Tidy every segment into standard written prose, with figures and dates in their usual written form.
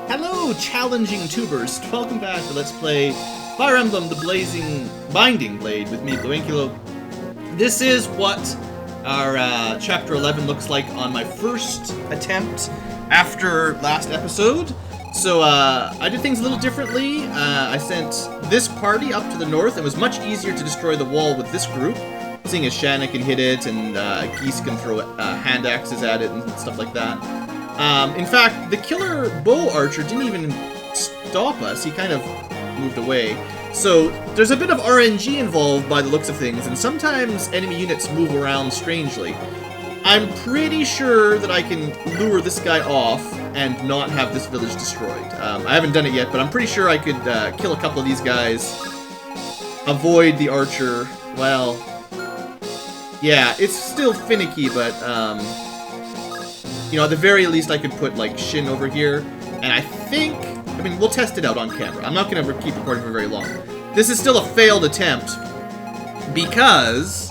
Hello, challenging tubers! Welcome back to Let's Play Fire Emblem: The Binding Blade with me, Bluinculo. This is what our Chapter 11 looks like on my first attempt after last episode. So I did things a little differently. I sent this party up to the north. It was much easier to destroy the wall with this group, seeing as Shanna can hit it and Geese can throw hand axes at it and stuff like that. In fact, the killer bow archer didn't even stop us. He kind of moved away. So there's a bit of RNG involved by the looks of things, and sometimes enemy units move around strangely. I'm pretty sure that I can lure this guy off and not have this village destroyed. I haven't done it yet, but I'm pretty sure I could kill a couple of these guys, avoid the archer. Well, yeah, it's still finicky, but you know, at the very least I could put, like, Shin over here, and I think, I mean, we'll test it out on camera. I'm not going to keep recording for very long. This is still a failed attempt, because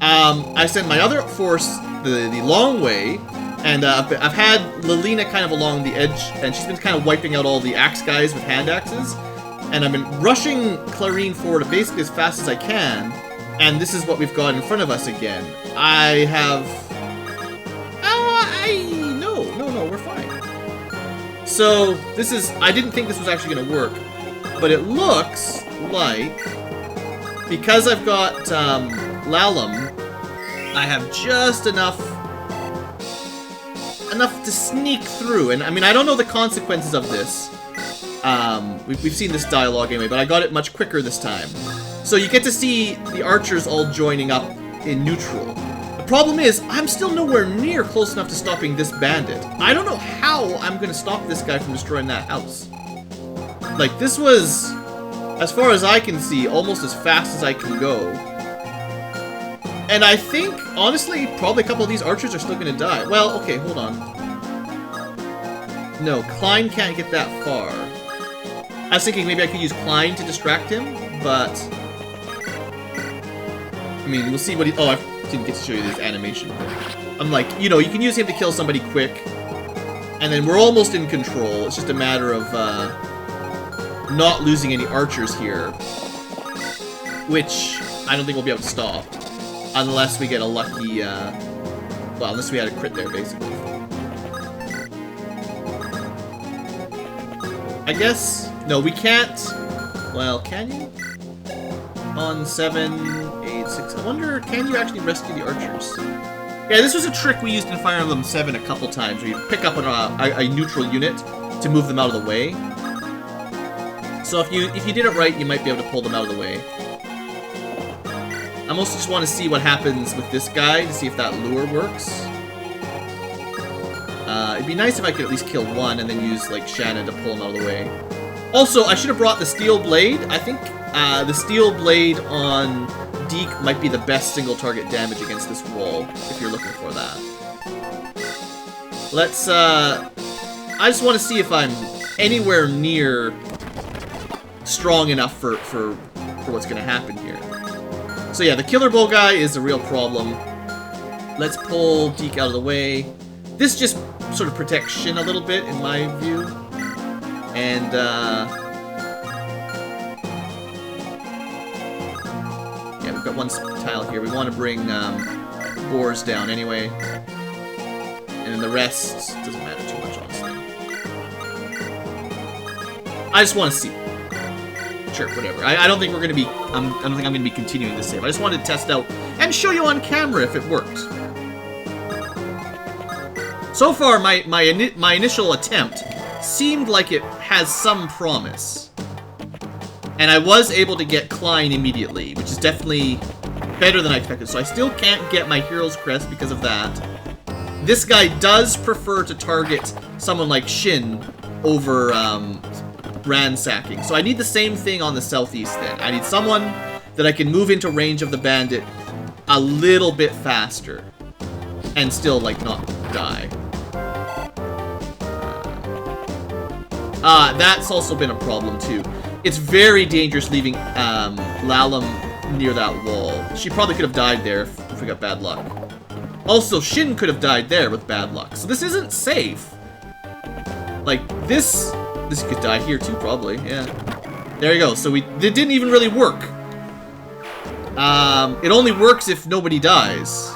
I sent my other force the long way, and I've had Lilina kind of along the edge, and she's been kind of wiping out all the axe guys with hand axes, and I've been rushing Clarine forward basically as fast as I can, and this is what we've got in front of us again. I have... No, we're fine. So, this is... I didn't think this was actually going to work, but it looks like, because I've got Lalum, I have just enough to sneak through. And, I mean, I don't know the consequences of this. We've seen this dialogue anyway, but I got it much quicker this time. So you get to see the archers all joining up in neutral. The problem is, I'm still nowhere near close enough to stopping this bandit. I don't know how I'm going to stop this guy from destroying that house. Like, this was, as far as I can see, almost as fast as I can go. And I think, honestly, probably a couple of these archers are still going to die. Well, okay, hold on. No, Klein can't get that far. I was thinking maybe I could use Klein to distract him, but... I mean, we'll see what he... Oh, I didn't get to show you this animation. I'm like, you know, you can use him to kill somebody quick, and then we're almost in control. It's just a matter of not losing any archers here, which I don't think we'll be able to stop, unless we get a lucky, well, unless we had a crit there, basically. I guess, no, we can't, well, can you? On 7, 8, 6, I wonder, can you actually rescue the archers? Yeah, this was a trick we used in Fire Emblem 7 a couple times, where you pick up a neutral unit to move them out of the way. So if you did it right, you might be able to pull them out of the way. I mostly just want to see what happens with this guy, to see if that lure works. It'd be nice if I could at least kill one and then use, like, Shanna to pull him out of the way. Also, I should have brought the Steel Blade. I think the Steel Blade on Deke might be the best single target damage against this wall, if you're looking for that. Let's, I just want to see if I'm anywhere near strong enough for what's going to happen here. So yeah, the Killer Bow guy is a real problem. Let's pull Deke out of the way. This just sort of protects Shin a little bit, in my view. And, yeah, we've got one tile here. We want to bring boars down anyway. And then the rest doesn't matter too much, honestly. I just want to see. Sure, whatever. I don't think we're going to be... I don't think I'm going to be continuing this save. I just wanted to test out and show you on camera if it worked. So far, my initial attempt seemed like it has some promise. And I was able to get Klein immediately, which is definitely better than I expected. So I still can't get my Hero's Crest because of that. This guy does prefer to target someone like Shin over ransacking. So I need the same thing on the southeast then. I need someone that I can move into range of the bandit a little bit faster and still, like, not die. That's also been a problem, too. It's very dangerous leaving Lalum near that wall. She probably could have died there if we got bad luck. Also, Shin could have died there with bad luck. So this isn't safe. Like, this This could die here too, probably. Yeah. There you go. So it didn't even really work. It only works if nobody dies.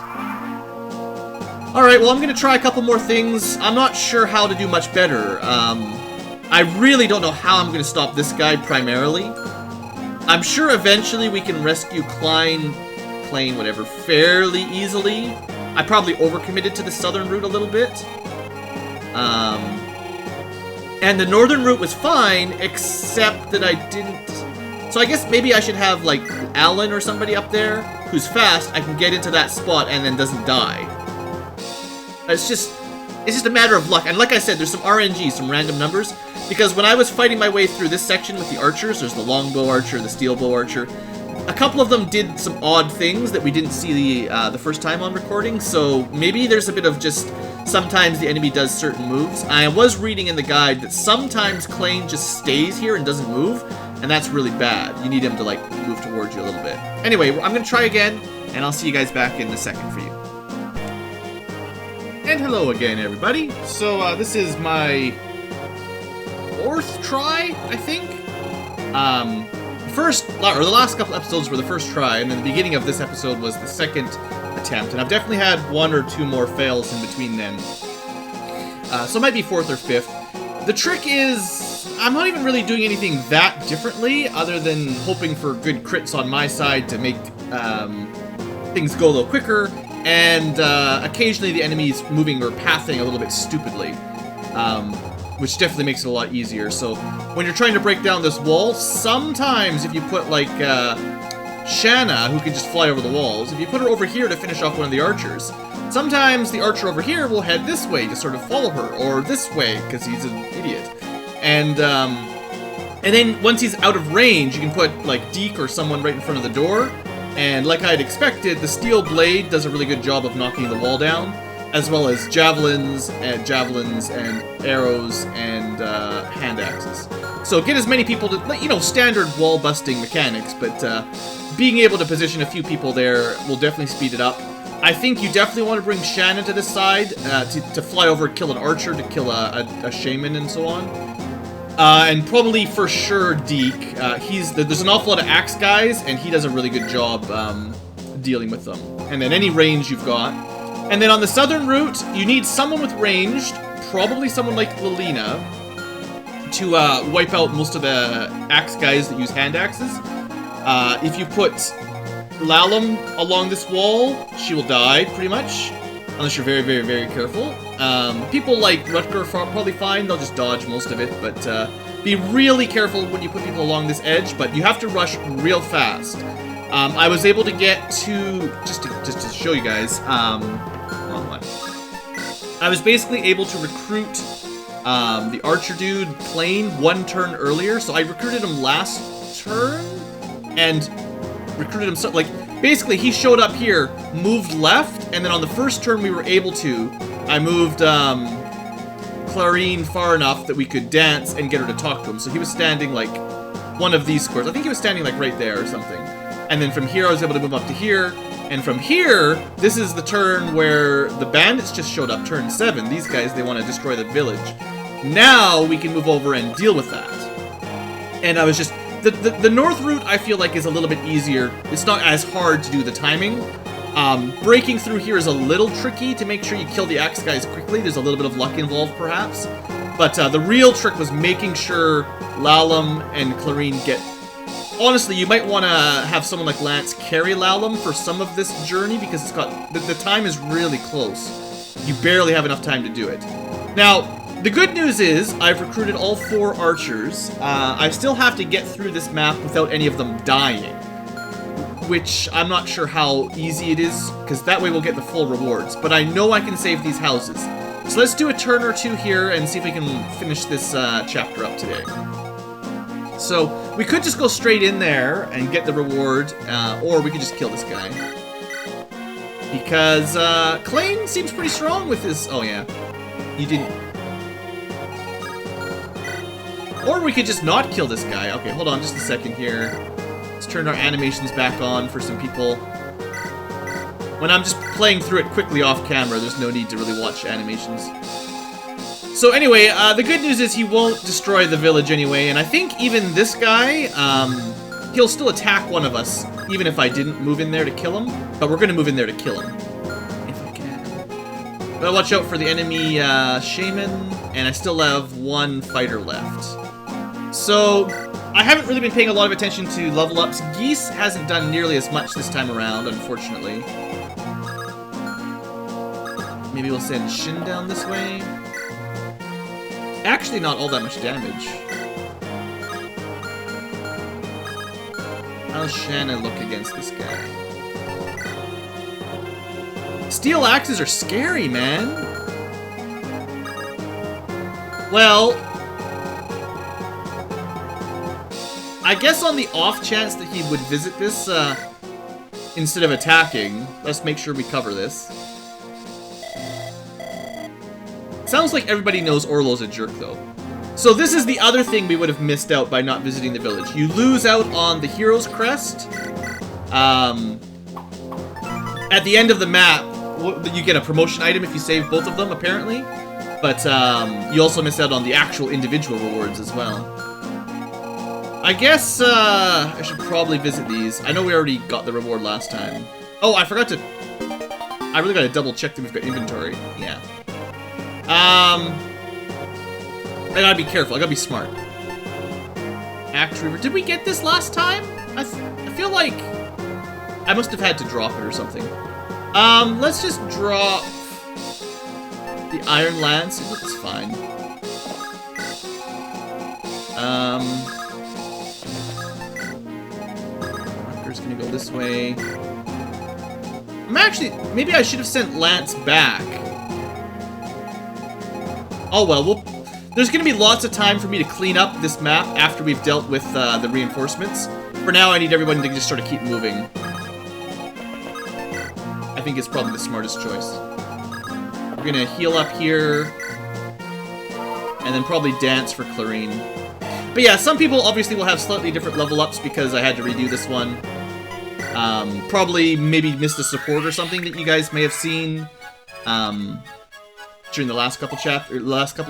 Alright, well, I'm going to try a couple more things. I'm not sure how to do much better. I really don't know how I'm going to stop this guy primarily. I'm sure eventually we can rescue Klein, whatever, fairly easily. I probably overcommitted to the southern route a little bit. And the northern route was fine, except that I didn't... So I guess maybe I should have, like, Alan or somebody up there who's fast. I can get into that spot and then doesn't die. It's just a matter of luck. And like I said, there's some RNG, some random numbers. Because when I was fighting my way through this section with the archers, there's the longbow archer, the steel bow archer. A couple of them did some odd things that we didn't see the first time on recording. So maybe there's a bit of just... Sometimes the enemy does certain moves. I was reading in the guide that sometimes Klein just stays here and doesn't move. And that's really bad. You need him to, like, move towards you a little bit. Anyway, I'm going to try again. And I'll see you guys back in a second for you. And hello again, everybody. So, this is my 4th try, I think. The last couple episodes were the first try, and then the beginning of this episode was the 2nd attempt. And I've definitely had 1 or 2 more fails in between then. So it might be 4th or 5th. The trick is, I'm not even really doing anything that differently, other than hoping for good crits on my side to make things go a little quicker. And occasionally the enemy's moving or pathing a little bit stupidly, which definitely makes it a lot easier. So when you're trying to break down this wall, sometimes if you put like Shanna, who can just fly over the walls, if you put her over here to finish off one of the archers, sometimes the archer over here will head this way to sort of follow her, or this way because he's an idiot. And then once he's out of range, you can put like Deke or someone right in front of the door. And like I'd expected, the steel blade does a really good job of knocking the wall down, as well as javelins and arrows and hand axes. So get as many people to, you know, standard wall busting mechanics, but being able to position a few people there will definitely speed it up. I think you definitely want to bring Shannon to this side to fly over and kill an archer, to kill a shaman and so on. And probably for sure Deke. There's an awful lot of axe guys, and he does a really good job dealing with them. And then any range you've got. And then on the southern route, you need someone with ranged, probably someone like Lilina, to wipe out most of the axe guys that use hand axes. If you put Lalum along this wall, she will die, pretty much. Unless you're very, very, very careful. People like Rutger are probably fine, they'll just dodge most of it, but be really careful when you put people along this edge, but you have to rush real fast. I was able to get to, just to show you guys, wrong one. I was basically able to recruit the archer dude, Klein, 1 turn earlier, so I recruited him last turn, and recruited him, so, like, basically, he showed up here, moved left, and then on the first turn we were able to, I moved Clarine far enough that we could dance and get her to talk to him. So he was standing, like, one of these squares. I think he was standing, like, right there or something. And then from here I was able to move up to here. And from here, this is the turn where the bandits just showed up, turn 7. These guys, they want to destroy the village. Now we can move over and deal with that. And I was just... The north route, I feel like, is a little bit easier. It's not as hard to do the timing. Breaking through here is a little tricky to make sure you kill the axe guys quickly. There's a little bit of luck involved, perhaps. But the real trick was making sure Lalum and Clarine get... Honestly, you might want to have someone like Lance carry Lalum for some of this journey, because it's got... The time is really close. You barely have enough time to do it. Now... The good news is, I've recruited all 4 archers. I still have to get through this map without any of them dying. Which, I'm not sure how easy it is, because that way we'll get the full rewards. But I know I can save these houses. So let's do a turn or 2 here and see if we can finish this chapter up today. So, we could just go straight in there and get the reward, or we could just kill this guy. Because, Klein seems pretty strong with this... Oh yeah, he didn't... Or we could just not kill this guy. Okay, hold on just a second here. Let's turn our animations back on for some people. When I'm just playing through it quickly off camera, there's no need to really watch animations. So anyway, the good news is he won't destroy the village anyway, and I think even this guy, he'll still attack one of us, even if I didn't move in there to kill him. But we're gonna move in there to kill him, if I can. Gotta watch out for the enemy shaman, and I still have one fighter left. So I haven't really been paying a lot of attention to level ups. Geese hasn't done nearly as much this time around, unfortunately. Maybe we'll send Shin down this way. Actually, not all that much damage. How's Shanna look against this guy? Steel axes are scary, man. Well, I guess on the off chance that he would visit this, instead of attacking, let's make sure we cover this. Sounds like everybody knows Orlo's a jerk, though. So this is the other thing we would have missed out by not visiting the village. You lose out on the hero's crest. At the end of the map, you get a promotion item if you save both of them, apparently. But you also miss out on the actual individual rewards as well. I guess I should probably visit these. I know we already got the reward last time. Oh, I forgot to... I really gotta double check that we've got inventory. Yeah. I gotta be careful. I gotta be smart. Axe River. Did we get this last time? I feel like I must have had to drop it or something. Let's just drop the Iron Lance. It looks fine. Marker's gonna go this way. I'm actually... Maybe I should have sent Lance back. Oh well, there's going to be lots of time for me to clean up this map after we've dealt with the reinforcements. For now, I need everyone to just sort of keep moving. I think it's probably the smartest choice. We're going to heal up here, and then probably dance for Clarine. But yeah, some people obviously will have slightly different level ups because I had to redo this one. Probably maybe missed a support or something that you guys may have seen. During the last couple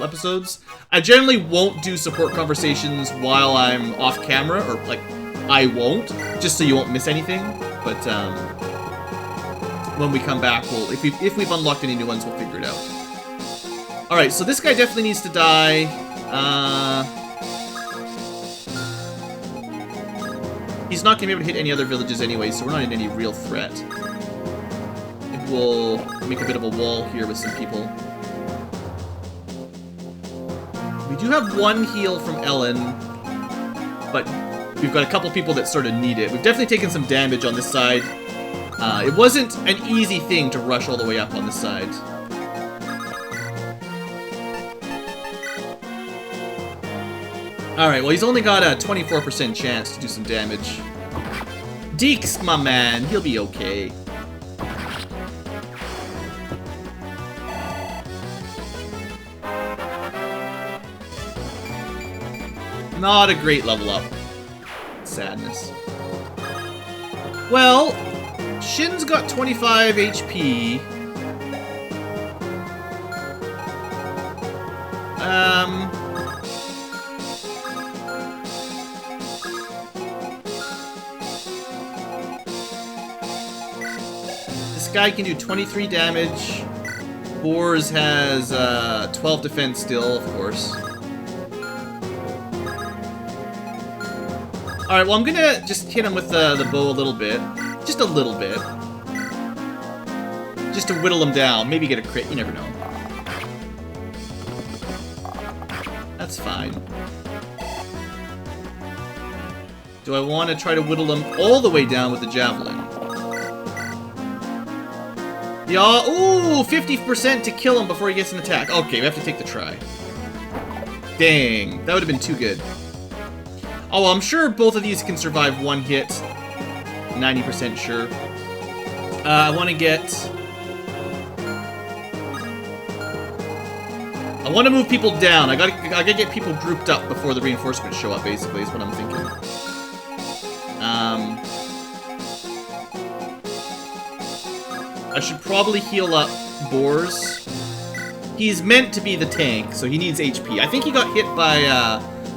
episodes. I generally won't do support conversations while I'm off camera, or like, I won't, just so you won't miss anything. But when we come back, if we've unlocked any new ones, we'll figure it out. All right, so this guy definitely needs to die. He's not gonna be able to hit any other villages anyway, so we're not in any real threat. Maybe we'll make a bit of a wall here with some people. We do have one heal from Ellen, but we've got a couple people that sort of need it. We've definitely taken some damage on this side. It wasn't an easy thing to rush all the way up on this side. Alright, well he's only got a 24% chance to do some damage. Deeks, my man, he'll be okay. Not a great level up. Sadness. Well, Shin's got 25 HP. This guy can do 23 damage. Boars has 12 defense still, of course. Alright, well I'm gonna just hit him with the bow a little bit. Just a little bit. Just to whittle him down. Maybe get a crit, you never know. That's fine. Do I want to try to whittle him all the way down with the javelin? Yeah, ooh, 50% to kill him before he gets an attack. Okay, we have to take the try. Dang, that would have been too good. Oh, well, I'm sure both of these can survive one hit. 90% sure. I want to get... I want to move people down. I gotta get people grouped up before the reinforcements show up, basically, is what I'm thinking. I should probably heal up boars. He's meant to be the tank, so he needs HP. I think he got hit by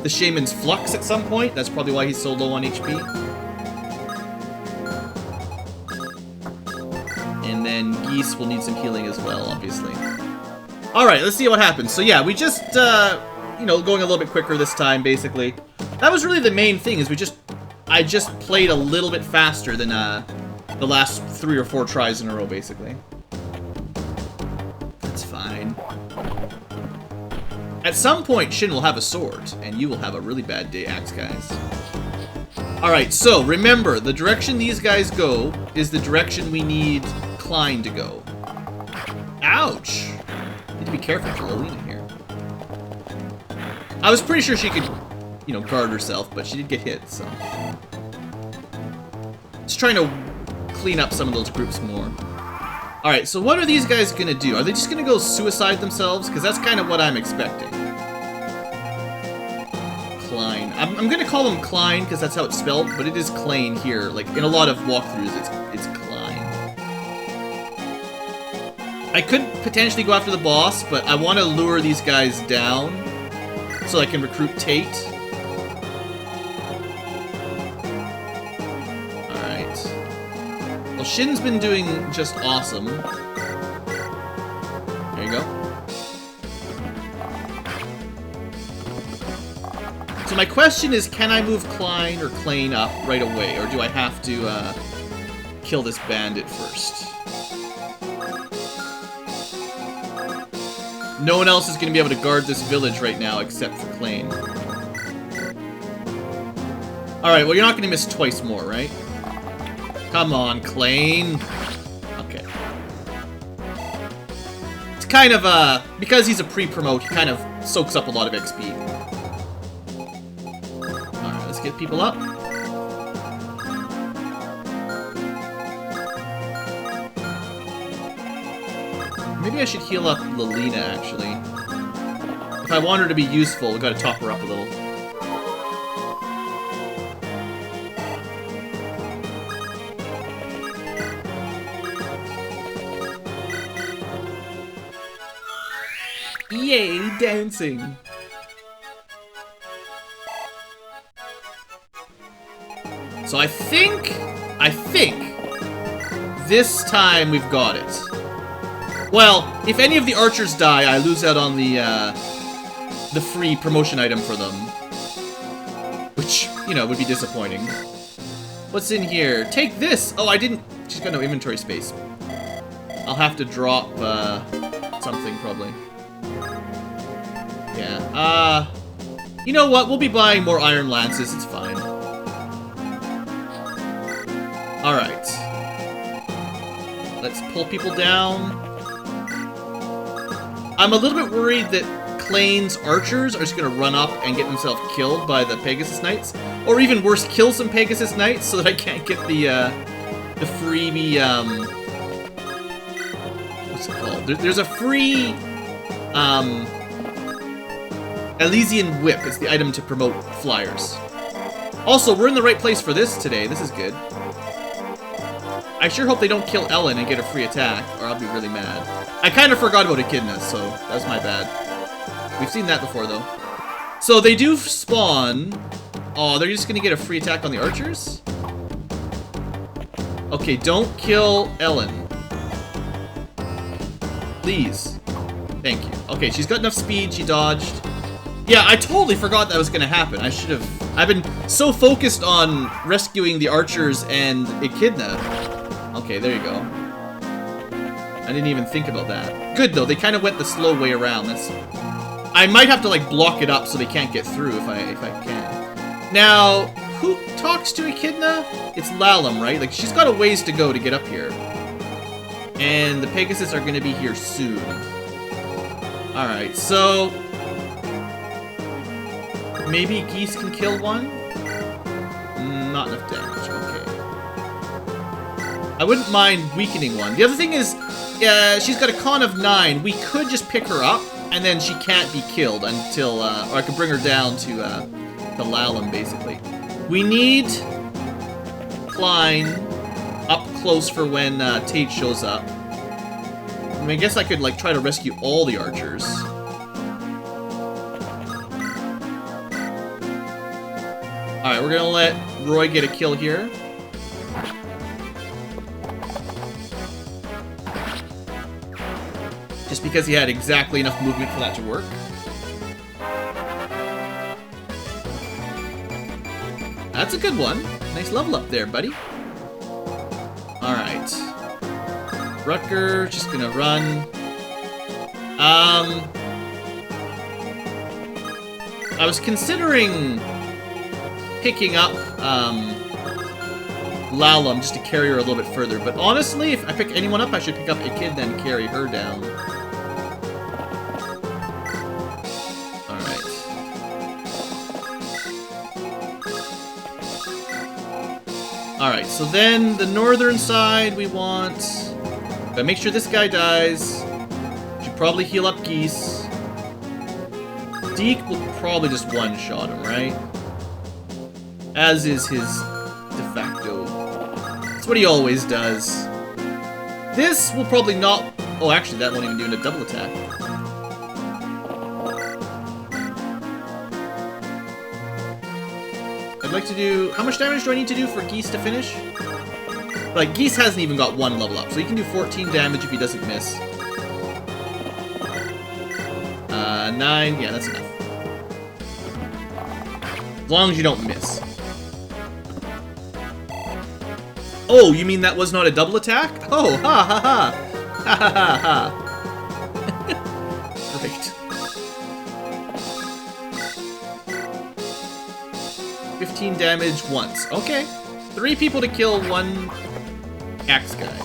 the Shaman's Flux at some point. That's probably why he's so low on HP. And then Geese will need some healing as well, obviously. Alright, let's see what happens. So yeah, we just, you know, going a little bit quicker this time, basically. That was really the main thing, is I just played a little bit faster than the last 3 or 4 tries in a row, basically. That's fine. At some point, Shin will have a sword, and you will have a really bad day, Axe guys. Alright, so remember, the direction these guys go is the direction we need Klein to go. Ouch! Need to be careful for Lilina here. I was pretty sure she could, you know, guard herself, but she did get hit, so. Just trying to clean up some of those groups more. Alright, so what are these guys gonna do? Are they just gonna go suicide themselves? Because that's kind of what I'm expecting. Klein. I'm gonna call him Klein because that's how it's spelled, but it is Klein here. Like, in a lot of walkthroughs, it's Klein. I could potentially go after the boss, but I want to lure these guys down so I can recruit Tate. Alright. Well, Shin's been doing just awesome. There you go. So my question is, can I move Klein or Klein up right away, or do I have to kill this bandit first? No one else is going to be able to guard this village right now except for Klein. Alright, well you're not going to miss twice more, right? Come on, Klein. Okay. It's kind of, because he's a pre-promote, he kind of soaks up a lot of XP. Alright, let's get people up. Maybe I should heal up Lilina, actually. If I want her to be useful, we've got to top her up a little. Yay, dancing! So I think this time we've got it. Well, if any of the archers die, I lose out on the free promotion item for them. Which, you know, would be disappointing. What's in here? Take this! Oh, I didn't... She's got no inventory space. I'll have to drop, something, probably. Yeah, you know what? We'll be buying more Iron Lances. It's fine. Alright. Let's pull people down. I'm a little bit worried that Klein's archers are just gonna run up and get themselves killed by the Pegasus Knights. Or even worse, kill some Pegasus Knights so that I can't get the freebie, what's it called? There's a free, Elysian Whip. It's the item to promote flyers. Also, we're in the right place for this today. This is good. I sure hope they don't kill Ellen and get a free attack, or I'll be really mad. I kind of forgot about Echidna, so that was my bad. We've seen that before, though. So they do spawn. Oh, they're just gonna get a free attack on the archers? Okay, don't kill Ellen. Please. Thank you. Okay, she's got enough speed, she dodged. Yeah, I totally forgot that was gonna happen. I should have... I've been so focused on rescuing the archers and Echidna. Okay, there you go. I didn't even think about that. Good, though. They kind of went the slow way around. That's... I might have to, like, block it up so they can't get through if I can. Now, who talks to Echidna? It's Lalum, right? Like, she's got a ways to go to get up here. And the Pegasus are going to be here soon. Alright, so... maybe Geese can kill one? Not enough damage, okay. I wouldn't mind weakening one. The other thing is, she's got a con of 9. We could just pick her up, and then she can't be killed until, or I could bring her down to Lalum, basically. We need Klein up close for when Tate shows up. mean, I guess I could, like, try to rescue all the archers. Alright, we're gonna let Roy get a kill here. Just because he had exactly enough movement for that to work. That's a good one. Nice level up there, buddy. Alright. Rutger, just gonna run. I was considering picking up Lalum just to carry her a little bit further, but honestly, if I pick anyone up, I should pick up a kid then carry her down. Alright. Alright, so then the northern side we want... Gotta make sure this guy dies. Should probably heal up Geese. Deke will probably just one-shot him, right? As is his de facto. That's what he always does. This will probably not... Oh, actually, that won't even do a double attack. I'd like to do... How much damage do I need to do for Geese to finish? Like, Geese hasn't even got one level up, so he can do 14 damage if he doesn't miss. 9, yeah, that's enough. As long as you don't miss. Oh, you mean that was not a double attack? Oh, ha ha ha! Ha ha ha ha! Great. 15 damage once. Okay. 3 people to kill 1 axe guy.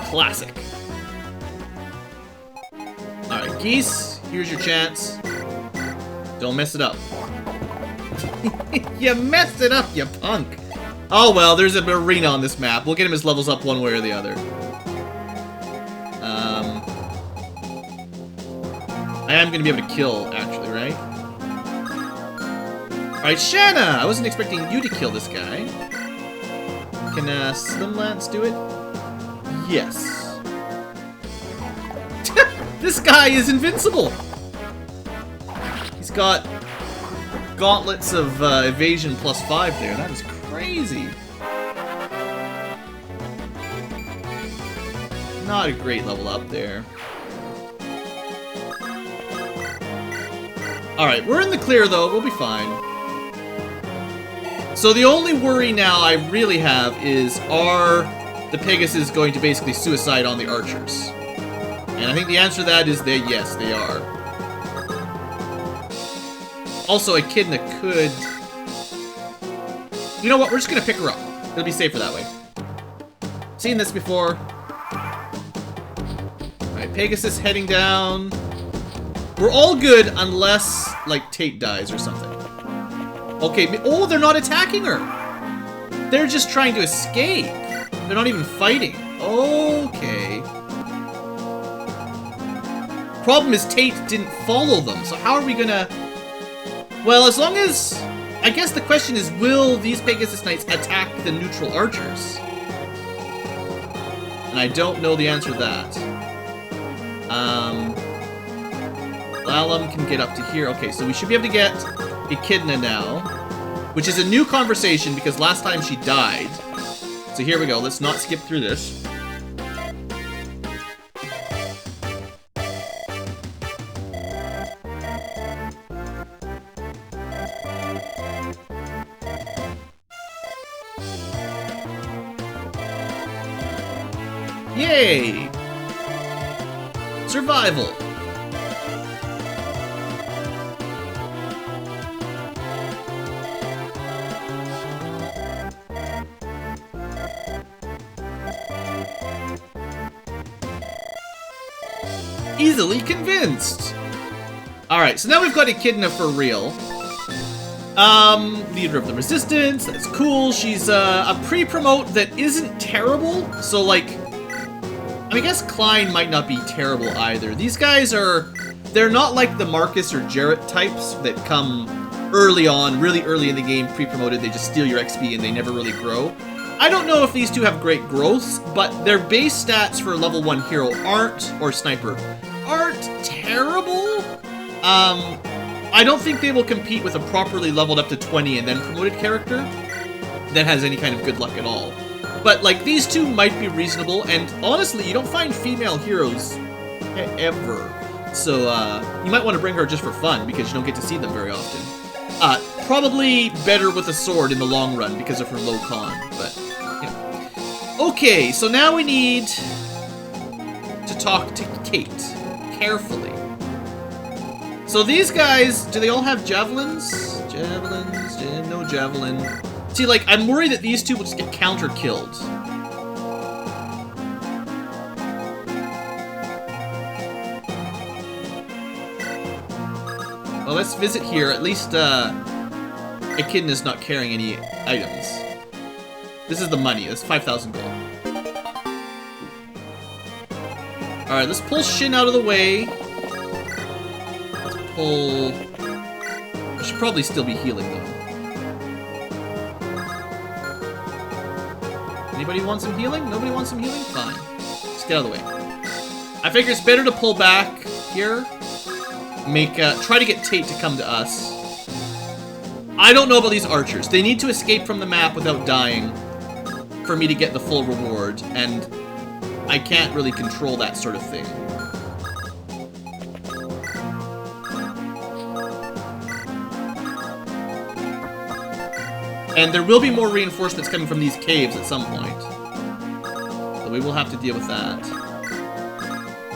Classic. Alright, Geese, here's your chance. Don't mess it up. You messed it up, you punk! Oh well, there's an arena on this map. We'll get him his levels up one way or the other. I am going to be able to kill, actually, right? Alright, Shanna! I wasn't expecting you to kill this guy. Can Slim Lance do it? Yes. This guy is invincible! He's got gauntlets of evasion +5 there. That is crazy. Not a great level up there. Alright, we're in the clear though. We'll be fine. So the only worry now I really have is, are the Pegasus going to basically suicide on the archers? And I think the answer to that is that yes, they are. Also, Echidna could... You know what? We're just going to pick her up. It'll be safer that way. Seen this before. Alright, Pegasus heading down. We're all good unless, like, Tate dies or something. Okay, oh, they're not attacking her! They're just trying to escape. They're not even fighting. Okay. Problem is Tate didn't follow them, so how are we gonna... Well, as long as... I guess the question is, will these Pegasus Knights attack the neutral archers? And I don't know the answer to that. Lalum can get up to here. Okay, so we should be able to get Echidna now. Which is a new conversation because last time she died. So here we go. Let's not skip through this. Yay! Survival! Easily convinced! Alright, so now we've got Echidna for real. Leader of the Resistance, that's cool. She's a pre-promote that isn't terrible, so like... I guess Klein might not be terrible either. These guys are... They're not like the Marcus or Jarrett types that come early on, really early in the game, pre-promoted, they just steal your XP and they never really grow. I don't know if these two have great growths, but their base stats for level 1 hero or sniper, aren't terrible. I don't think they will compete with a properly leveled up to 20 and then promoted character that has any kind of good luck at all. But, like, these two might be reasonable, and honestly, you don't find female heroes ever. So, you might want to bring her just for fun, because you don't get to see them very often. Probably better with a sword in the long run because of her low con, but, yeah. Okay, so now we need to talk to Kate carefully. So these guys, do they all have javelins? Javelins, no javelin. See, like, I'm worried that these two will just get counter-killed. Well, let's visit here. At least, Echidna's not carrying any items. This is the money. That's 5,000 gold. Alright, let's pull Shin out of the way. Let's pull... I should probably still be healing, though. Anybody want some healing? Nobody wants some healing? Fine. Just get out of the way. I figure it's better to pull back here. Try to get Tate to come to us. I don't know about these archers. They need to escape from the map without dying for me to get the full reward, and I can't really control that sort of thing. And there will be more reinforcements coming from these caves at some point. So we will have to deal with that.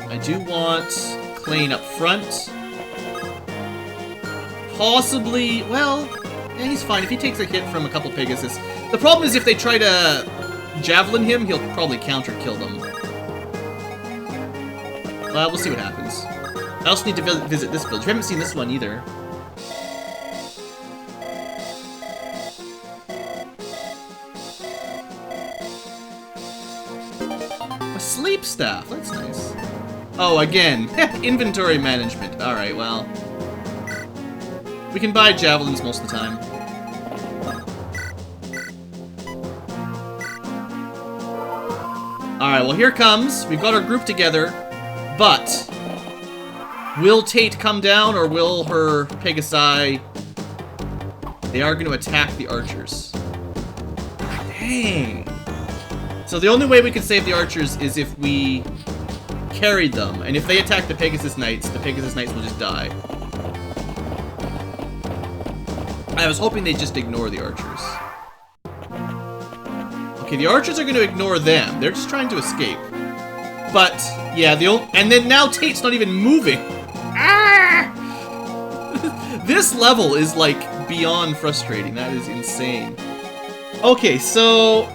I do want Klain up front. Possibly, well, yeah, he's fine. If he takes a hit from a couple Pegasus. The problem is if they try to javelin him, he'll probably counter-kill them. Well, we'll see what happens. I also need to visit this village. We haven't seen this one either. A sleep staff. That's nice. Oh, again. Inventory management. Alright, well. We can buy javelins most of the time. Alright, well here comes. We've got our group together. But will Tate come down or will her Pegasi... They are going to attack the archers. Dang. So the only way we can save the archers is if we carried them. And if they attack the Pegasus Knights will just die. I was hoping they'd just ignore the archers. Okay, the archers are going to ignore them. They're just trying to escape. But, yeah, and then now Tate's not even moving. Ah! This level is, like, beyond frustrating. That is insane. Okay, so...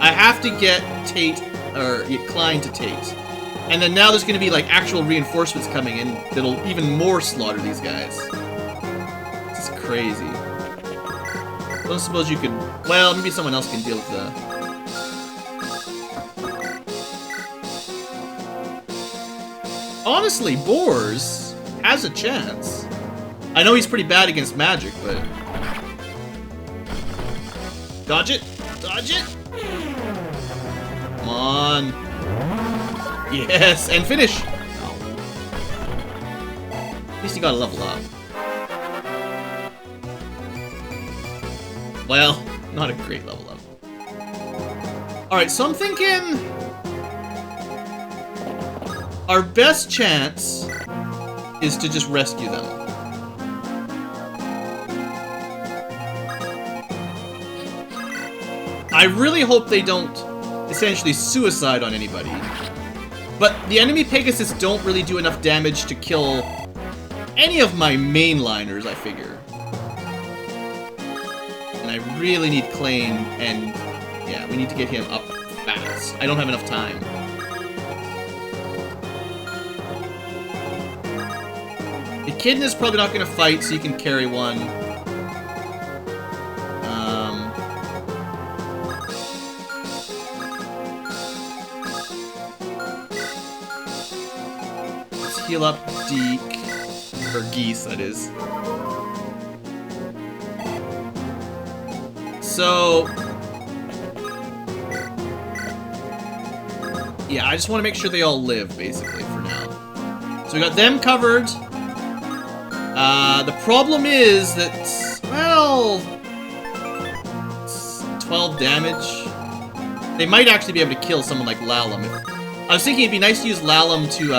I have to get Tate, or get Klein to Tate. And then now there's going to be, like, actual reinforcements coming in that'll even more slaughter these guys. This is crazy. I don't suppose you could... Well, maybe someone else can deal with the... Honestly, Boars has a chance. I know he's pretty bad against magic, but... Dodge it! Dodge it! Come on. Yes, and finish! No. At least you gotta level up. Well, not a great level up. Alright, so I'm thinking... Our best chance is to just rescue them. I really hope they don't essentially suicide on anybody. But the enemy Pegasus don't really do enough damage to kill any of my mainliners, I figure. And I really need Klain, and yeah, we need to get him up fast. I don't have enough time. Echidna's probably not going to fight, so you can carry one. Let's heal up Deke. Or Geese, that is. so... yeah, I just want to make sure they all live, basically, for now. So we got them covered. The problem is that, well... 12 damage. They might actually be able to kill someone like Lalum. I was thinking it'd be nice to use Lalum to,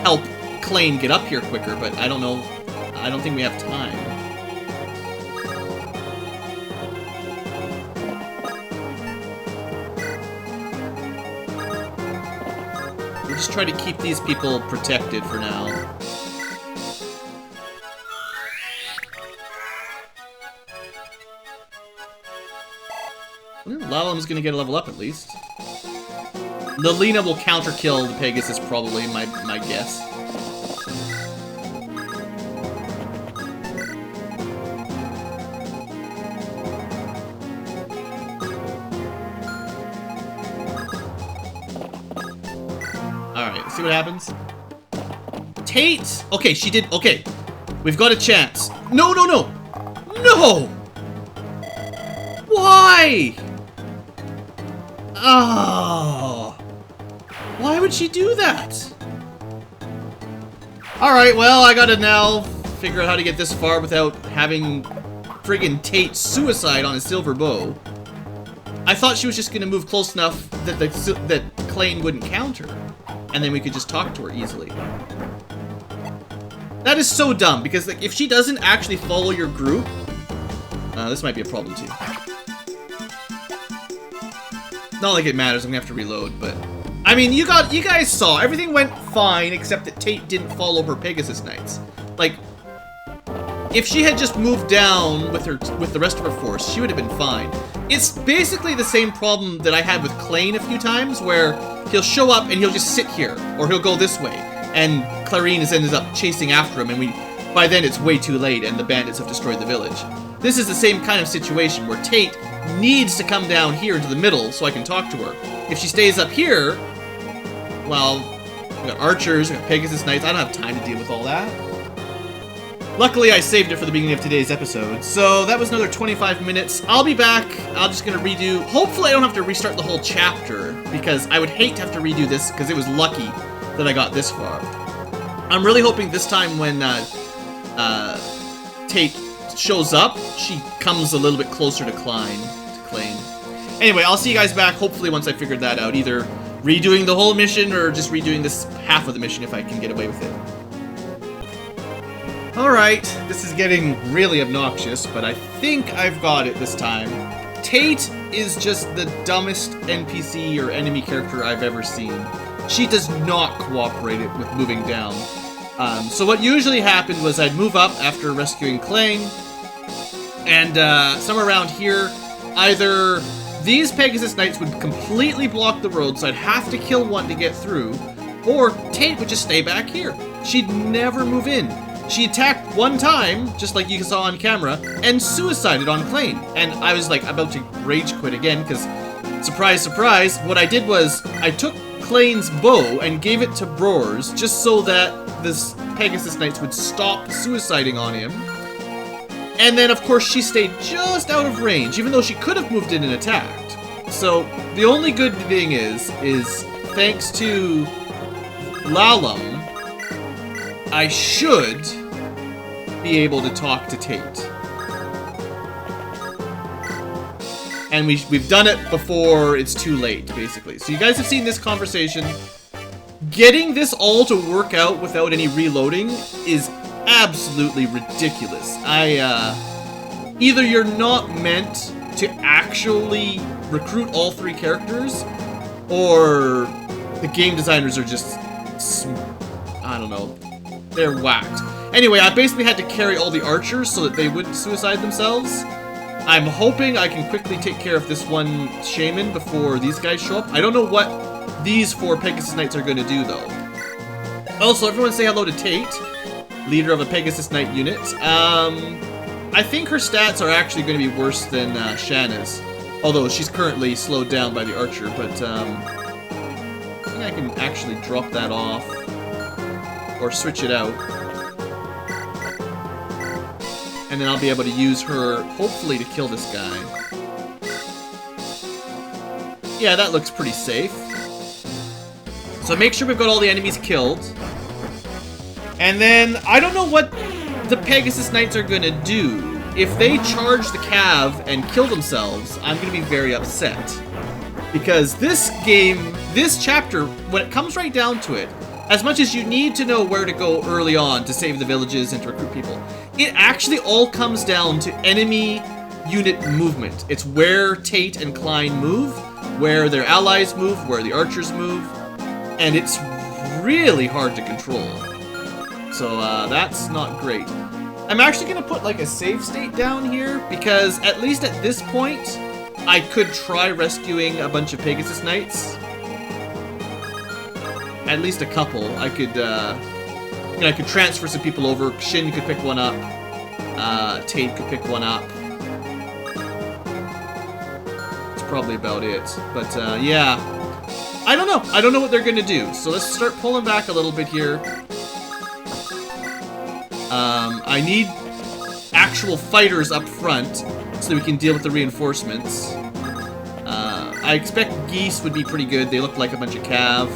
help Klain get up here quicker, but I don't know. I don't think we have time. We'll just try to keep these people protected for now. Lalum's gonna get a level up at least. Lilina will counter kill the Pegasus, probably, my guess. Alright, let's see what happens. Tate! Okay, she did. Okay. We've got a chance. No, no, no! No! Why? Oh. Why would she do that? Alright, well, I gotta now figure out how to get this far without having friggin' Tate suicide on a silver bow. I thought she was just gonna move close enough that that Klain wouldn't counter, and then we could just talk to her easily. That is so dumb, because like, if she doesn't actually follow your group, this might be a problem too. Not like it matters, I'm gonna have to reload, but... I mean, you guys saw, everything went fine, except that Tate didn't follow her Pegasus Knights. Like, if she had just moved down with the rest of her force, she would have been fine. It's basically the same problem that I had with Klain a few times, where he'll show up and he'll just sit here, or he'll go this way, and Clarine ends up chasing after him, and by then it's way too late, and the bandits have destroyed the village. This is the same kind of situation, where Tate needs to come down here into the middle so I can talk to her. If she stays up here, well, we got archers, we got Pegasus Knights, I don't have time to deal with all that. Luckily, I saved it for the beginning of today's episode, so that was another 25 minutes. I'll be back. I'm just gonna redo... Hopefully I don't have to restart the whole chapter, because I would hate to have to redo this, because it was lucky that I got this far. I'm really hoping this time when Tate shows up, she comes a little bit closer to Klain. Anyway, I'll see you guys back, hopefully once I figured that out. Either redoing the whole mission, or just redoing this half of the mission if I can get away with it. Alright, this is getting really obnoxious, but I think I've got it this time. Tate is just the dumbest NPC or enemy character I've ever seen. She does not cooperate with moving down. So what usually happened was I'd move up after rescuing Klain, and somewhere around here, either these Pegasus Knights would completely block the road, so I'd have to kill one to get through, or Tate would just stay back here. She'd never move in. She attacked one time, just like you saw on camera, and suicided on Klain. And I was like about to rage quit again, because surprise, surprise, what I did was I took Klain's bow and gave it to Brors, just so that this Pegasus Knights would stop suiciding on him. And then, of course, she stayed just out of range, even though she could have moved in and attacked. So, the only good thing is thanks to Lalum, I should be able to talk to Tate. And we've done it before it's too late, basically. So you guys have seen this conversation. Getting this all to work out without any reloading is absolutely ridiculous. Either you're not meant to actually recruit all three characters, or the game designers are just, I don't know, they're whacked. Anyway, I basically had to carry all the archers so that they wouldn't suicide themselves. I'm hoping I can quickly take care of this one shaman before these guys show up. I don't know what these 4 Pegasus Knights are going to do, though. Also, everyone say hello to Tate, leader of a Pegasus Knight unit. I think her stats are actually going to be worse than Shanna's, although she's currently slowed down by the archer, but I think I can actually drop that off, or switch it out. And And then I'll be able to use her, hopefully, to kill this guy. Yeah, that looks pretty safe. So make sure we've got all the enemies killed. And then, I don't know what the Pegasus Knights are gonna do. If they charge the cav and kill themselves, I'm gonna be very upset. Because this game, this chapter, when it comes right down to it, as much as you need to know where to go early on to save the villages and to recruit people, it actually all comes down to enemy unit movement. It's where Tate and Klein move, where their allies move, where the archers move, and it's really hard to control. So that's not great. I'm actually going to put like a save state down here, because at least at this point, I could try rescuing a bunch of Pegasus Knights. At least a couple. I could, you know, I could transfer some people over. Shin could pick one up. Tate could pick one up. That's probably about it. But, yeah. I don't know. I don't know what they're gonna do. So let's start pulling back a little bit here. I need actual fighters up front so that we can deal with the reinforcements. I expect geese would be pretty good. They look like a bunch of cav.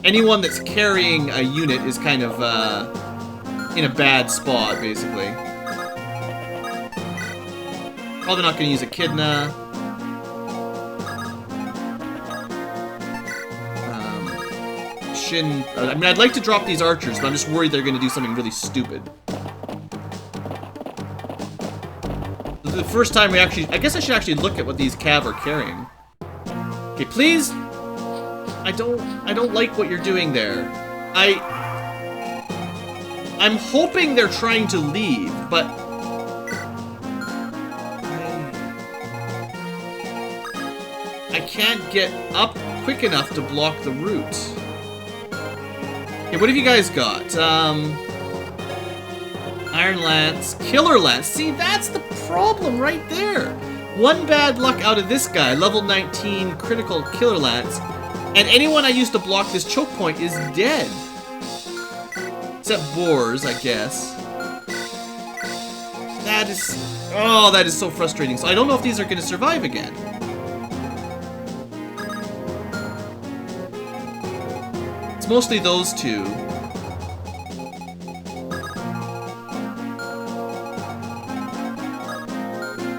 Anyone that's carrying a unit is kind of in a bad spot, basically. Probably not going to use Echidna. Shin. I mean, I'd like to drop these archers, but I'm just worried they're going to do something really stupid. The first time we actually... I guess I should actually look at what these cav are carrying. Okay, please... I don't like what you're doing there. I'm hoping they're trying to leave, but... I can't get up quick enough to block the route. Okay, what have you guys got? Iron Lance, Killer Lance. See, that's the problem right there. One bad luck out of this guy, level 19 critical Killer Lance, and anyone I used to block this choke point is dead. Except boars, I guess. That is... Oh, that is so frustrating. So I don't know if these are going to survive again. It's mostly those two.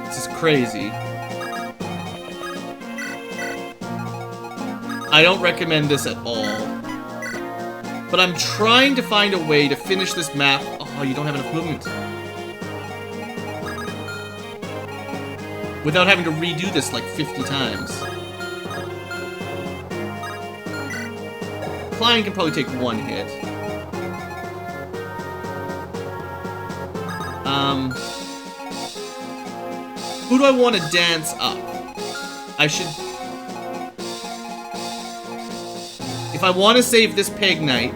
This is crazy. I don't recommend this at all. But I'm trying to find a way to finish this map. Oh, you don't have enough movement. Without having to redo this like 50 times. Klein can probably take one hit. Who do I want to dance up? I should... If I want to save this Peg Knight,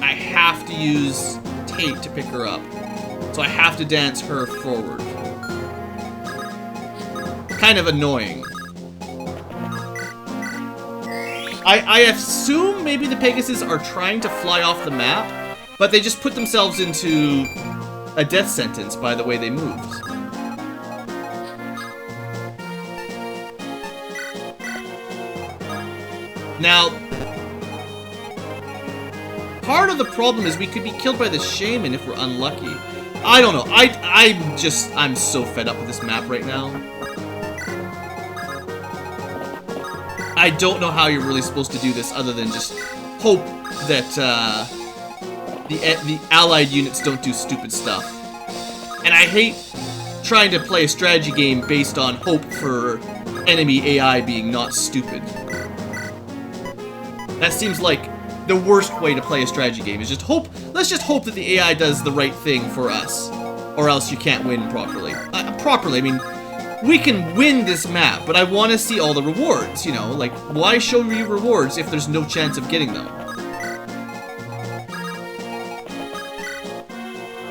I have to use Tate to pick her up. So I have to dance her forward. Kind of annoying. I assume maybe the Pegasus are trying to fly off the map, but they just put themselves into a death sentence by the way they moved. Now, part of the problem is we could be killed by the shaman if we're unlucky. I don't know. I'm so fed up with this map right now. I don't know how you're really supposed to do this other than just hope that the allied units don't do stupid stuff. And I hate trying to play a strategy game based on hope for enemy AI being not stupid. That seems like the worst way to play a strategy game, is just hope. Let's just hope that the AI does the right thing for us, or else you can't win properly. I mean, we can win this map, but I want to see all the rewards, you know? Like, why show you rewards if there's no chance of getting them?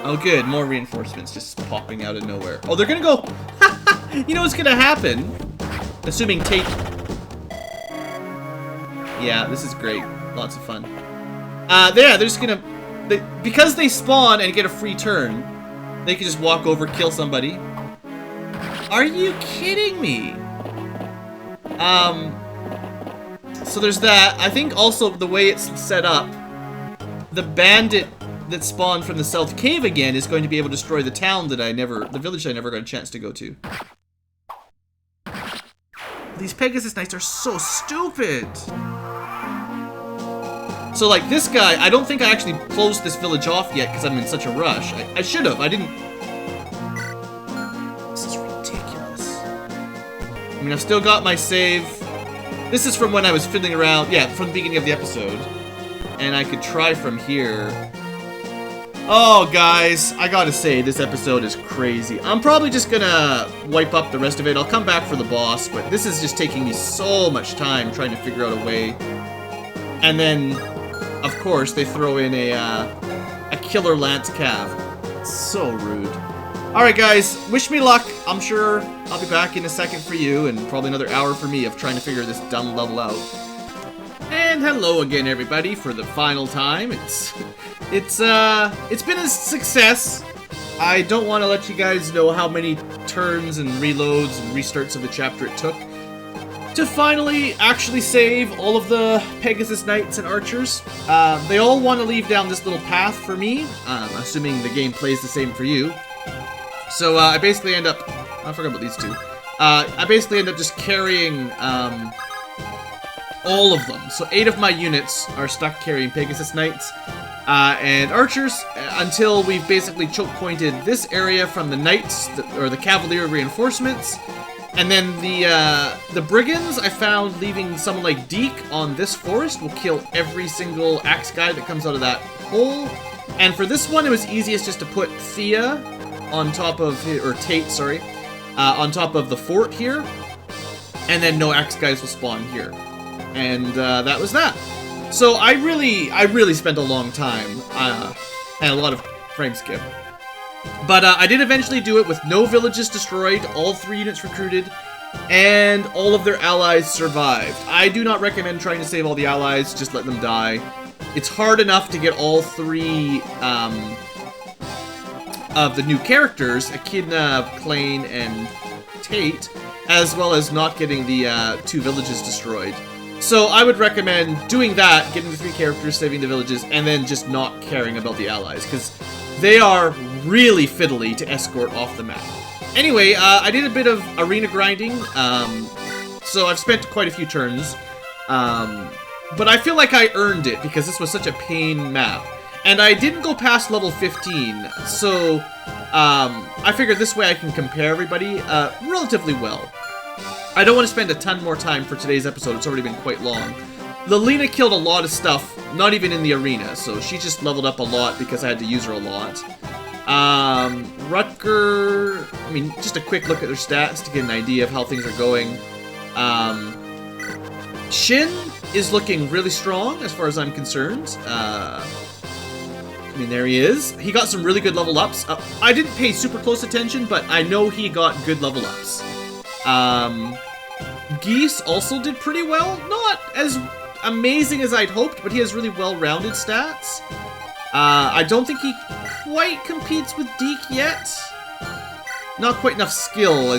Oh good, more reinforcements just popping out of nowhere. Oh, they're gonna go... You know what's gonna happen? Assuming Tate... Yeah, this is great. Lots of fun. Yeah, they're just gonna because they spawn and get a free turn, they can just walk over, kill somebody. Are you kidding me? So there's that. I think also the way it's set up, the bandit that spawned from the South Cave again is going to be able to destroy the town that the village I never got a chance to go to. These Pegasus Knights are so stupid. So like this guy, I don't think I actually closed this village off yet because I'm in such a rush. I should have. I didn't. This is ridiculous. I mean, I've still got my save. This is from when I was fiddling around. Yeah, from the beginning of the episode. And I could try from here. Oh, guys, I gotta say, this episode is crazy. I'm probably just gonna wipe up the rest of it. I'll come back for the boss, but this is just taking me so much time trying to figure out a way. And then, of course, they throw in a killer Lance Cav. It's so rude. Alright, guys, wish me luck. I'm sure I'll be back in a second for you, and probably another hour for me of trying to figure this dumb level out. And hello again, everybody, for the final time. It's been a success. I don't want to let you guys know how many turns and reloads and restarts of the chapter it took to finally actually save all of the Pegasus Knights and Archers. They all want to leave down this little path for me, assuming the game plays the same for you. So I basically end up... I forgot about these two. I basically end up just carrying all of them. So 8 of my units are stuck carrying Pegasus Knights and Archers until we've basically choke pointed this area from the Knights, or the Cavalier reinforcements. And then the Brigands, I found leaving someone like Deke on this forest will kill every single axe guy that comes out of that hole. And for this one, it was easiest just to put Thea on top of, or Tate, sorry, on top of the fort here. And then no axe guys will spawn here. And that was that. So I really spent a long time and a lot of frame skip. But I did eventually do it with no villages destroyed, all 3 units recruited, and all of their allies survived. I do not recommend trying to save all the allies, just let them die. It's hard enough to get all 3 of the new characters, Echidna, Plain, and Tate, as well as not getting the 2 villages destroyed. So I would recommend doing that, getting the 3 characters, saving the villages, and then just not caring about the allies, because they are really fiddly to escort off the map. Anyway, I did a bit of arena grinding, so I've spent quite a few turns, but I feel like I earned it because this was such a pain map. And I didn't go past level 15, so I figured this way I can compare everybody relatively well. I don't want to spend a ton more time for today's episode, it's already been quite long. Lelina killed a lot of stuff, not even in the arena, so she just leveled up a lot because I had to use her a lot. Rutger, I mean, just a quick look at their stats to get an idea of how things are going. Shin is looking really strong as far as I'm concerned. I mean, there he is. He got some really good level ups. I didn't pay super close attention, but I know he got good level ups. Geese also did pretty well. Not as amazing as I'd hoped, but he has really well-rounded stats. I don't think he quite competes with Deke yet. Not quite enough skill,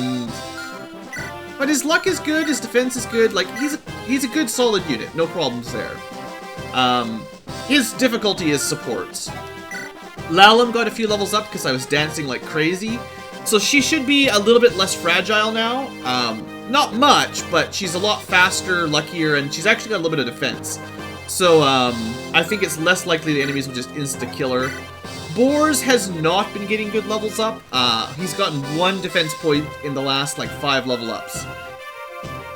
but his luck is good, his defense is good. Like, he's a good solid unit, no problems there. His difficulty is supports. Lalum got a few levels up because I was dancing like crazy. So she should be a little bit less fragile now. Not much, but she's a lot faster, luckier, and she's actually got a little bit of defense. So I think it's less likely the enemies will just insta-kill her. Boars has not been getting good levels up. He's gotten 1 defense point in the last, like, 5 level ups.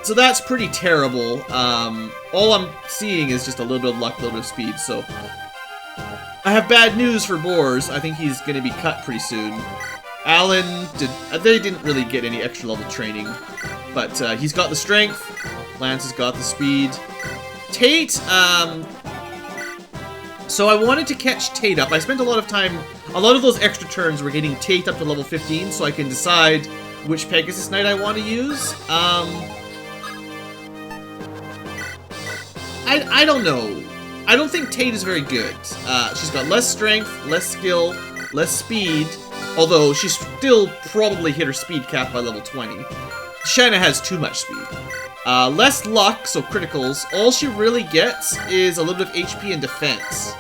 So that's pretty terrible. All I'm seeing is just a little bit of luck, a little bit of speed, so... I have bad news for Boars. I think he's going to be cut pretty soon. Alan, they didn't really get any extra level training, but he's got the strength, Lance has got the speed. Tate, so I wanted to catch Tate up. I spent a lot of time, a lot of those extra turns were getting Tate up to level 15 so I can decide which Pegasus Knight I want to use. I don't know. I don't think Tate is very good. She's got less strength, less skill, less speed, although she's still probably hit her speed cap by level 20. Shanna has too much speed. Less luck, so criticals. All she really gets is a little bit of HP and defense.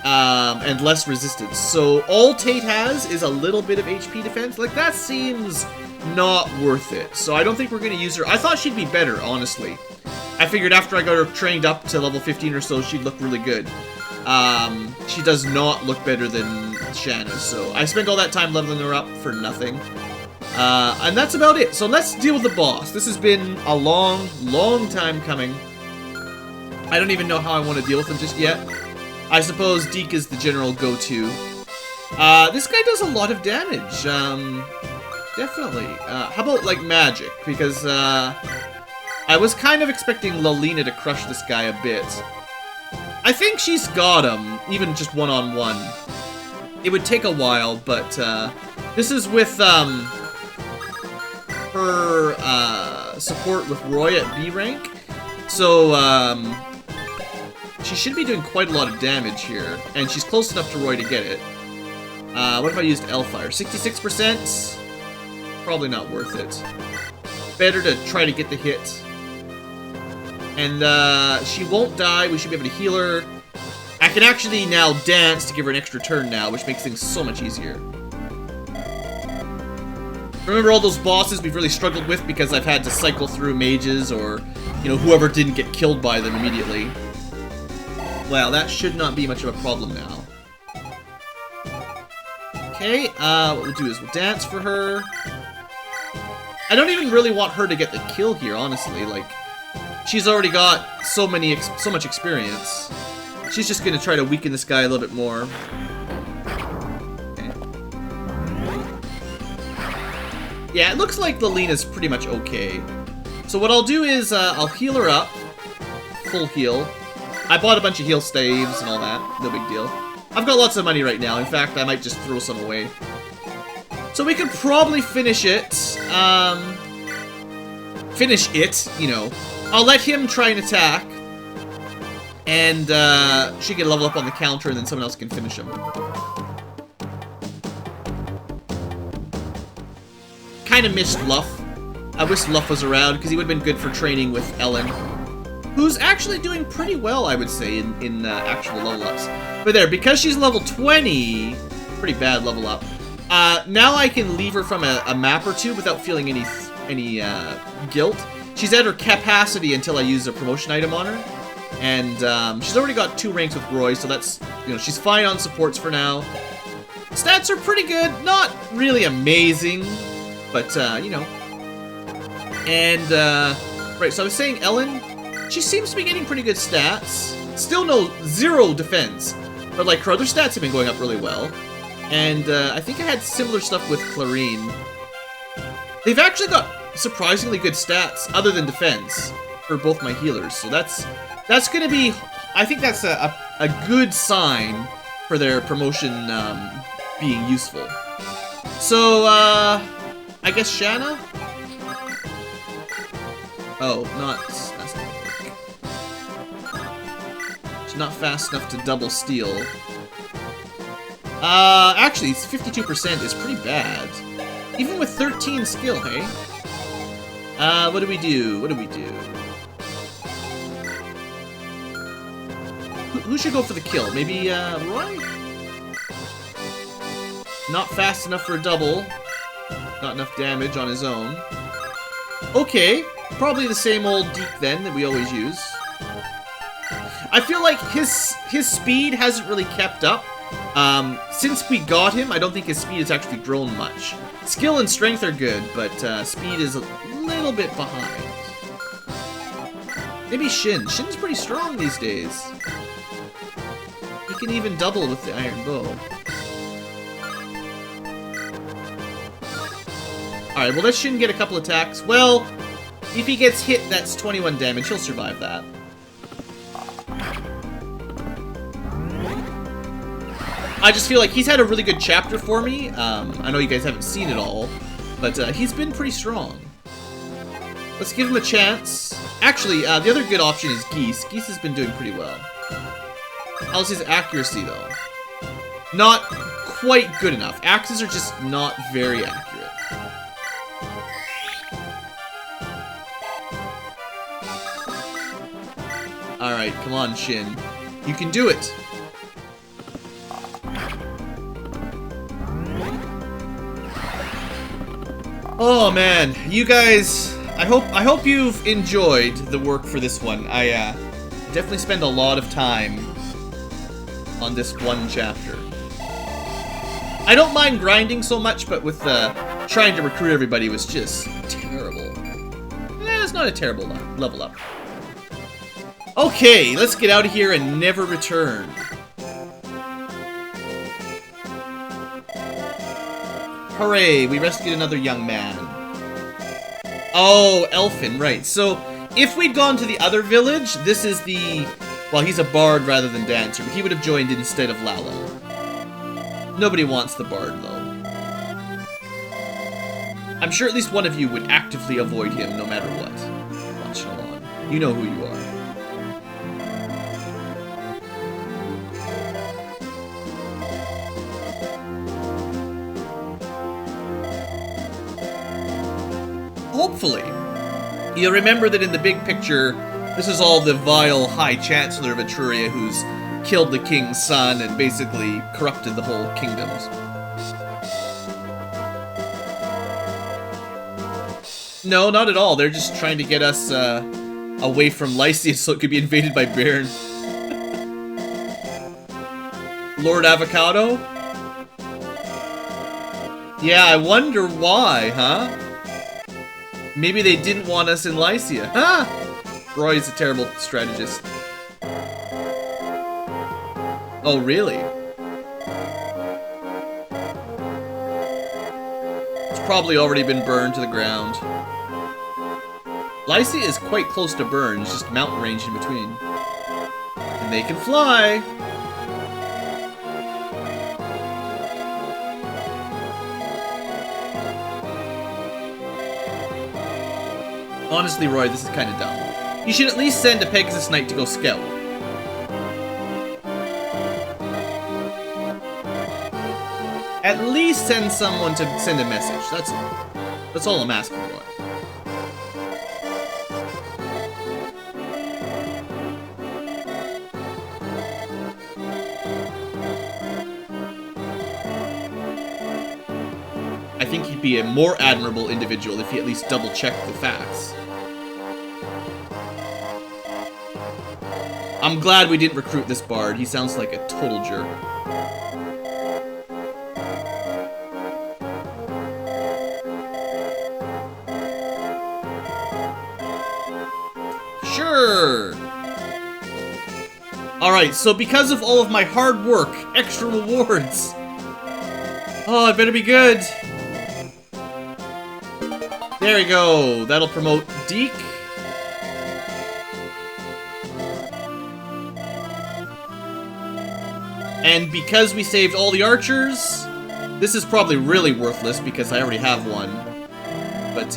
And less resistance. So all Tate has is a little bit of HP defense. Like, that seems not worth it. So I don't think we're going to use her. I thought she'd be better, honestly. I figured after I got her trained up to level 15 or so, she'd look really good. She does not look better than Shanna, so I spent all that time leveling her up for nothing. And that's about it. So let's deal with the boss. This has been a long, long time coming. I don't even know how I want to deal with him just yet. I suppose Deke is the general go-to. This guy does a lot of damage. Definitely. How about, like, magic? Because, I was kind of expecting Lalina to crush this guy a bit. I think she's got him, even just one-on-one. It would take a while, but, this is with, her, support with Roy at B rank. So, she should be doing quite a lot of damage here, and she's close enough to Roy to get it. What if I used L-Fire? 66%? Probably not worth it. Better to try to get the hit. And, she won't die. We should be able to heal her. I can actually now dance to give her an extra turn now, which makes things so much easier. Remember all those bosses we've really struggled with because I've had to cycle through mages or, you know, whoever didn't get killed by them immediately. Well, that should not be much of a problem now. Okay, what we'll do is we'll dance for her. I don't even really want her to get the kill here, honestly. Like, she's already got so much experience. She's just gonna try to weaken this guy a little bit more. Okay. Yeah, it looks like Lalina's pretty much okay. So what I'll do is, I'll heal her up. Full heal. I bought a bunch of heal staves and all that. No big deal. I've got lots of money right now. In fact, I might just throw some away. So we could probably finish it. Finish it, you know. I'll let him try and attack. And, she can level up on the counter and then someone else can finish him. Kinda missed Luff. I wish Luff was around because he would have been good for training with Ellen. Who's actually doing pretty well, I would say, in actual level ups. But there, because she's level 20, pretty bad level up. Now I can leave her from a map or two without feeling any guilt. She's at her capacity until I use a promotion item on her. And she's already got 2 ranks with Roy, so that's, you know, she's fine on supports for now. Stats are pretty good, not really amazing, but, you know. And, right, so I was saying Ellen, she seems to be getting pretty good stats. Still 0 defense, but, like, her other stats have been going up really well. And, I think I had similar stuff with Clarine. They've actually got surprisingly good stats, other than defense, for both my healers. So that's gonna be, I think that's a good sign for their promotion being useful. So, I guess Shanna? Oh, that's not quick. She's not fast enough to double steal. Actually, 52% is pretty bad. Even with 13 skill, hey? What do we do? Who should go for the kill? Maybe, Roy? Not fast enough for a double. Not enough damage on his own. Okay, probably the same old Deke then that we always use. I feel like his speed hasn't really kept up. Since we got him, I don't think his speed has actually grown much. Skill and strength are good, but speed is a little bit behind. Maybe Shin. Shin's pretty strong these days. He can even double with the iron bow. Alright, well, let Shin get a couple attacks. Well, if he gets hit, that's 21 damage. He'll survive that. I just feel like he's had a really good chapter for me. I know you guys haven't seen it all, but he's been pretty strong. Let's give him a chance. Actually, the other good option is Geese. Geese has been doing pretty well. Elsie's accuracy, though. Not quite good enough. Axes are just not very accurate. Alright, come on, Shin. You can do it! Oh man, you guys, I hope you've enjoyed the work for this one. I definitely spend a lot of time on this one chapter. I don't mind grinding so much, but with trying to recruit everybody was just terrible. It's not a terrible level up. Okay, let's get out of here and never return. Hooray, we rescued another young man. Oh, Elfin, right. So, if we'd gone to the other village, this is the... Well, he's a bard rather than dancer, but he would have joined instead of Lala. Nobody wants the bard, though. I'm sure at least one of you would actively avoid him no matter what. Watch along. You know who you are. Hopefully. You'll remember that in the big picture, this is all the vile High Chancellor of Etruria who's killed the king's son and basically corrupted the whole kingdoms. No, not at all. They're just trying to get us away from Lycius so it could be invaded by Bairn. Lord Avocado? Yeah, I wonder why, huh? Maybe they didn't want us in Lycia. Huh? Roy's a terrible strategist. Oh, really? It's probably already been burned to the ground. Lycia is quite close to burn, it's just mountain range in between. And they can fly! Honestly, Roy, this is kind of dumb. You should at least send a Pegasus Knight to go scout. At least send someone to send a message. That's all. That's all I'm asking for. I think he'd be a more admirable individual if he at least double-checked the facts. I'm glad we didn't recruit this bard. He sounds like a total jerk. Sure! Alright, so because of all of my hard work, extra rewards. Oh, it better be good. There we go. That'll promote Deke. And because we saved all the archers, this is probably really worthless because I already have one. But,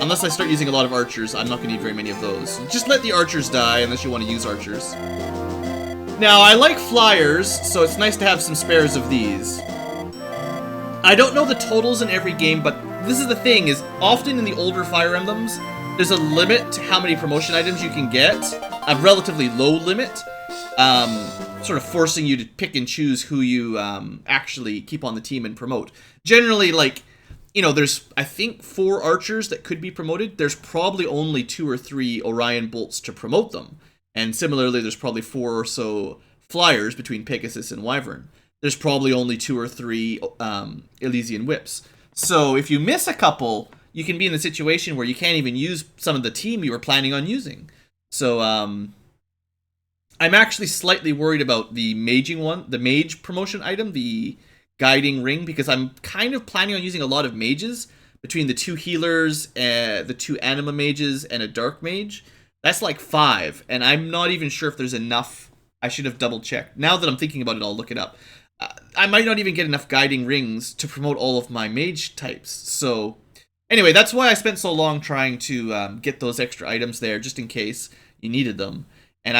unless I start using a lot of archers, I'm not going to need very many of those. Just let the archers die unless you want to use archers. Now, I like flyers, so it's nice to have some spares of these. I don't know the totals in every game, but this is the thing, is often in the older Fire Emblems, there's a limit to how many promotion items you can get. A relatively low limit. Sort of forcing you to pick and choose who you actually keep on the team and promote. Generally, like, you know, there's, I think, 4 archers that could be promoted. There's probably only 2 or 3 Orion bolts to promote them. And similarly, there's probably 4 or so flyers between Pegasus and Wyvern. There's probably only 2 or 3 Elysian whips. So if you miss a couple, you can be in the situation where you can't even use some of the team you were planning on using. So, I'm actually slightly worried about the maging one, the mage promotion item, the guiding ring, because I'm kind of planning on using a lot of mages between the 2 healers, the 2 anima mages, and a dark mage. That's like 5, and I'm not even sure if there's enough. I should have double checked. Now that I'm thinking about it, I'll look it up. I might not even get enough guiding rings to promote all of my mage types. So, anyway, that's why I spent so long trying to get those extra items there, just in case you needed them. And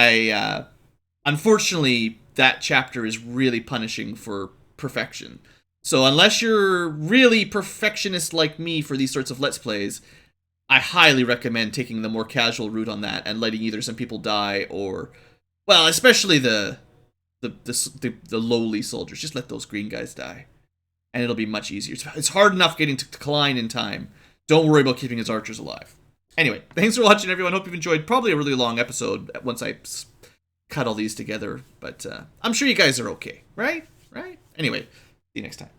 unfortunately, that chapter is really punishing for perfection. So unless you're really perfectionist like me for these sorts of Let's Plays, I highly recommend taking the more casual route on that and letting either some people die or, well, especially the lowly soldiers. Just let those green guys die, and it'll be much easier. It's hard enough getting to Klein in time. Don't worry about keeping his archers alive. Anyway, thanks for watching, everyone. Hope you've enjoyed. Probably a really long episode once I cut all these together, but I'm sure you guys are okay, right? Right? Anyway, see you next time.